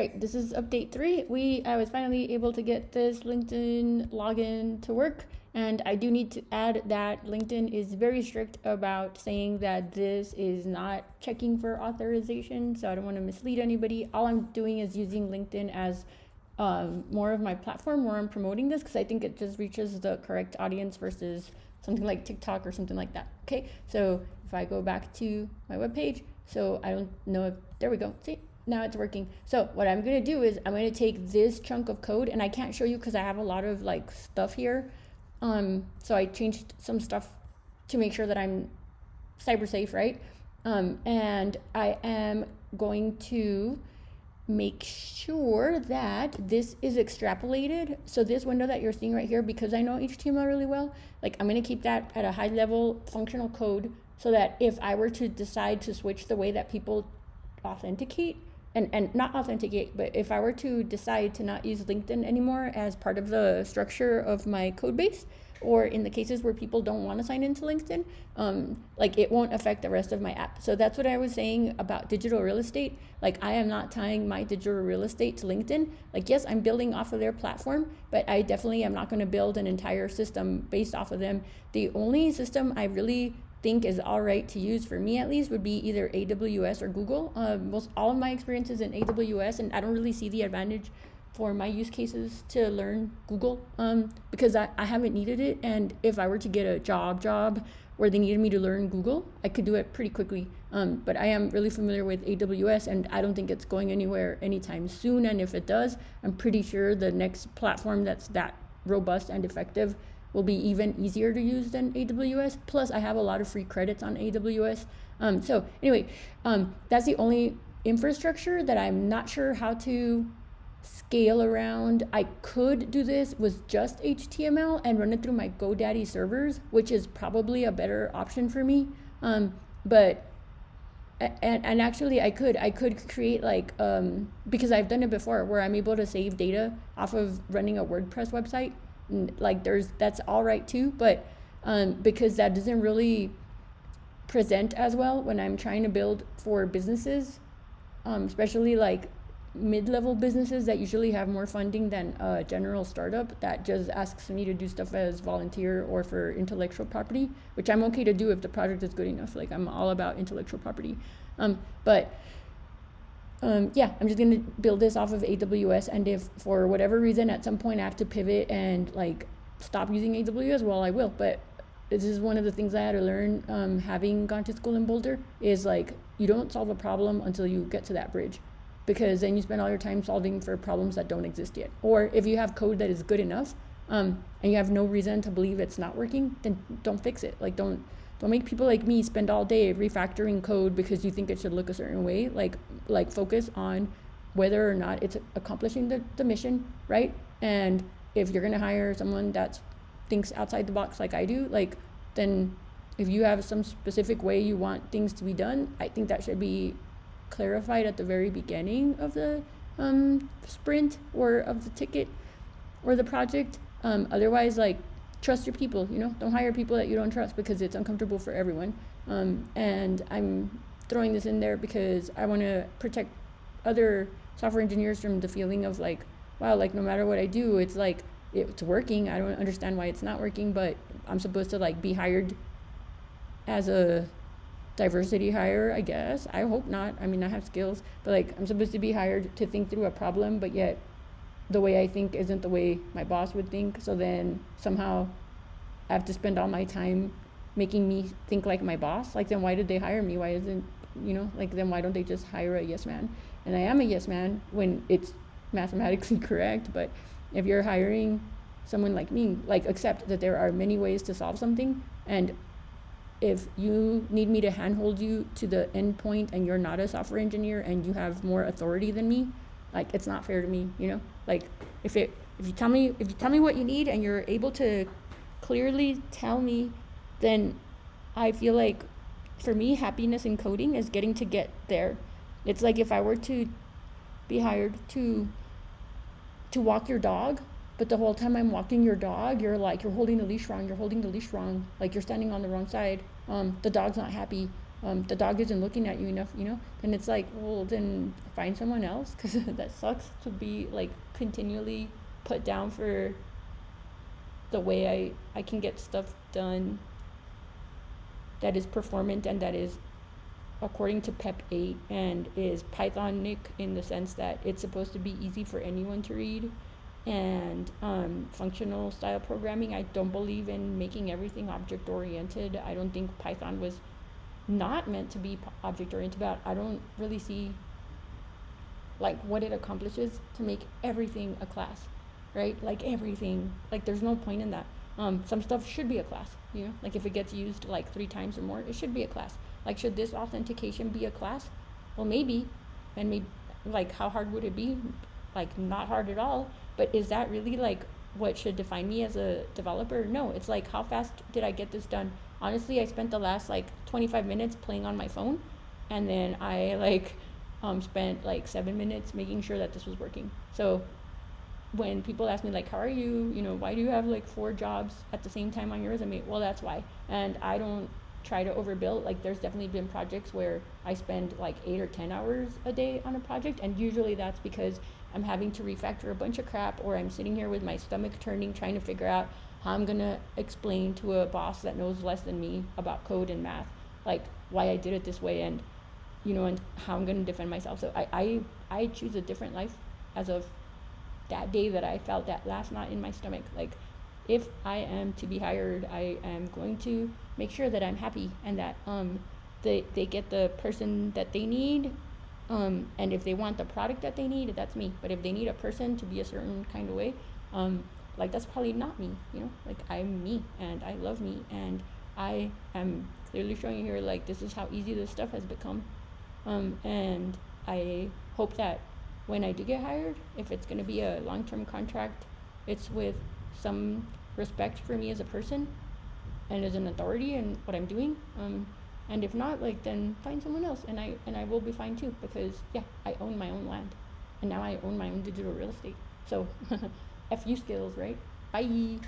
Right, this is update 3. I was finally able to get this LinkedIn login to work, and I do need to add that LinkedIn is very strict about saying that this is not checking for authorization, so I don't want to mislead anybody. All I'm doing is using LinkedIn as more of my platform where I'm promoting this, because I think it just reaches the correct audience versus something like TikTok or something like that. Okay, so if I go back to my webpage, so I don't know if, there we go, see? Now it's working. So what I'm going to do is I'm going to take this chunk of code, and I can't show you because I have a lot of like stuff here. So I changed some stuff to make sure that I'm cyber safe, right? And I am going to make sure that this is extrapolated. So this window that you're seeing right here, because I know HTML really well, like I'm going to keep that at a high level functional code so that if I were to decide to switch the way that people authenticate, and not authenticate, but if I were to decide to not use LinkedIn anymore as part of the structure of my code base, or in the cases where people don't want to sign into LinkedIn, like it won't affect the rest of my app. So that's what I was saying about digital real estate. Like I am not tying my digital real estate to LinkedIn. Like yes, I'm building off of their platform, but I definitely am not going to build an entire system based off of them. The only system I really think is all right to use, for me at least, would be either AWS or Google. All of my experiences in AWS, and I don't really see the advantage for my use cases to learn Google, because I haven't needed it. And if I were to get a job where they needed me to learn Google, I could do it pretty quickly. But I am really familiar with AWS, and I don't think it's going anywhere anytime soon. And if it does, I'm pretty sure the next platform that's that robust and effective will be even easier to use than AWS. Plus, I have a lot of free credits on AWS. So anyway, that's the only infrastructure that I'm not sure how to scale around. I could do this with just HTML and run it through my GoDaddy servers, which is probably a better option for me. But actually I could create like, because I've done it before, where I'm able to save data off of running a WordPress website. Like that's all right too, but because that doesn't really present as well when I'm trying to build for businesses, especially like mid-level businesses that usually have more funding than a general startup that just asks me to do stuff as volunteer or for intellectual property, which I'm okay to do if the project is good enough. Like I'm all about intellectual property. Yeah, I'm just going to build this off of AWS, and if for whatever reason at some point I have to pivot and like stop using AWS, well, I will. But this is one of the things I had to learn, having gone to school in Boulder, is like you don't solve a problem until you get to that bridge, because then you spend all your time solving for problems that don't exist yet. Or if you have code that is good enough, and you have no reason to believe it's not working, then don't fix it. Like don't make people like me spend all day refactoring code because you think it should look a certain way. Like focus on whether or not it's accomplishing the mission, right? And if you're gonna hire someone that thinks outside the box like I do, like then if you have some specific way you want things to be done, I think that should be clarified at the very beginning of the sprint or of the ticket or the project. Otherwise, like, trust your people, don't hire people that you don't trust, because it's uncomfortable for everyone. And I'm throwing this in there because I want to protect other software engineers from the feeling of like, wow, like no matter what I do, it's like it's working. I don't understand why it's not working, but I'm supposed to like be hired as a diversity hire, I guess. I hope not. I mean, I have skills, but like I'm supposed to be hired to think through a problem, but yet the way I think isn't the way my boss would think. So then somehow I have to spend all my time making me think like my boss. Like, then why did they hire me? Why isn't, like, then why don't they just hire a yes man? And I am a yes man when it's mathematically correct. But if you're hiring someone like me, like, accept that there are many ways to solve something. And if you need me to handhold you to the end point and you're not a software engineer and you have more authority than me, like, it's not fair to me, like if you tell me what you need and you're able to clearly tell me, then I feel like for me, happiness in coding is getting to get there. It's like if I were to be hired to walk your dog, but the whole time I'm walking your dog, you're holding the leash wrong, like you're standing on the wrong side. The dog's not happy. the dog isn't looking at you enough, then it's like, well, then find someone else, because that sucks to be like continually put down for the way I can get stuff done that is performant and that is according to PEP 8 and is Pythonic in the sense that it's supposed to be easy for anyone to read, and functional style programming. I don't believe in making everything object oriented. I don't think Python was not meant to be object oriented, but I don't really see like what it accomplishes to make everything a class, right? Like everything, like there's no point in that. Some stuff should be a class, like if it gets used like 3 times or more, it should be a class. Like, should this authentication be a class? Well, maybe. And maybe, like, how hard would it be? Like, not hard at all. But is that really like what should define me as a developer? No, it's like, how fast did I get this done? Honestly, I spent the last like 25 minutes playing on my phone, and then I like spent like 7 minutes making sure that this was working. So when people ask me like, how are you, why do you have like 4 jobs at the same time on your resume? Well, that's why. And I don't try to overbill. Like, there's definitely been projects where I spend like 8 or 10 hours a day on a project, and usually that's because I'm having to refactor a bunch of crap, or I'm sitting here with my stomach turning trying to figure out how I'm gonna explain to a boss that knows less than me about code and math, like why I did it this way, and and how I'm gonna defend myself. So I choose a different life as of that day that I felt that last knot in my stomach. Like, if I am to be hired, I am going to make sure that I'm happy and that they get the person that they need, and if they want the product that they need, that's me. But if they need a person to be a certain kind of way, like, that's probably not me. Like, I'm me and I love me, and I am clearly showing you here like this is how easy this stuff has become, and I hope that when I do get hired, if it's going to be a long-term contract, it's with some respect for me as a person and as an authority in what I'm doing. And if not, like, then find someone else, and I will be fine too, because I own my own land, and now I own my own digital real estate. So, F you skills, right? Bye.